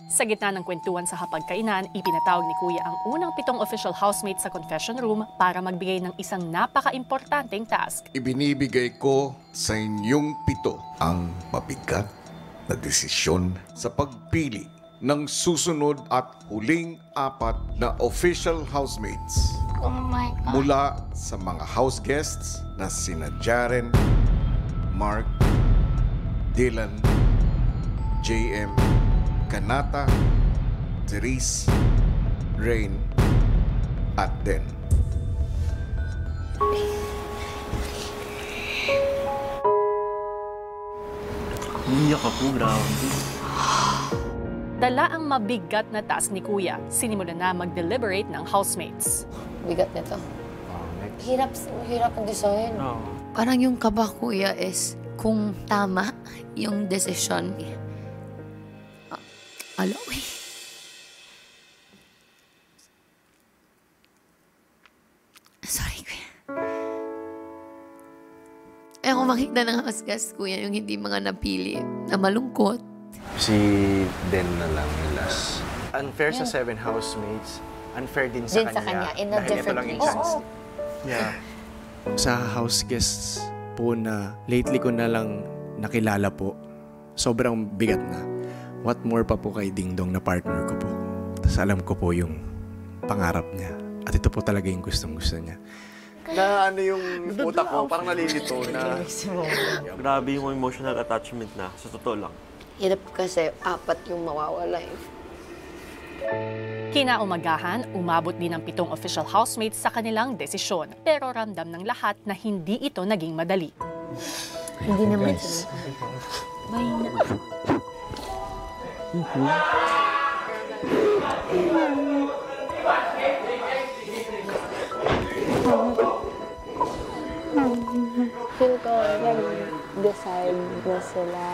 Sa gitna ng kwentuhan sa hapagkainan, ipinatawag ni Kuya ang unang 7 official housemates sa confession room para magbigay ng isang napaka-importanteng task. Ibinibigay ko sa inyong 7 ang mabigat na desisyon sa pagpili ng susunod at huling 4 na official housemates. Oh my God. Mula sa mga house guests na sina Jaren, Mark, Dylan, JM, Kanata, Therese, Rain, at Den. Iyak ako, grabe. Dala ang mabigat na task ni Kuya. Sinimulan na mag-deliberate ng housemates. Bigat nito. Hirap ang design. Oh. Parang yung kaba, kuya, is kung tama yung desisyon. Aloy. Sorry, kuya. Ayoko makita ng house guest, kuya, yung hindi mga napili na malungkot. Si Den na lang yung last. Unfair sa 7 housemates. Unfair din sa kanya. In a Dahil ito different lang yung way. chance. Yeah. Sa house guests po na lately ko na lang nakilala po, sobrang bigat na. What more pa po kay Ding Dong na partner ko po. Tapos alam ko po yung pangarap niya. At ito po talaga yung gustong-gusto niya. Na ano yung utak ko, parang nalilito na. Grabe yung emotional attachment na, sa totoo lang. Hirap kasi 4 yung mawawala eh. Kinaumagahan, umabot din ang 7 official housemates sa kanilang desisyon. Pero ramdam ng lahat na hindi ito naging madali. Hindi naman sila. May na. Feel ko nag-decide na sila.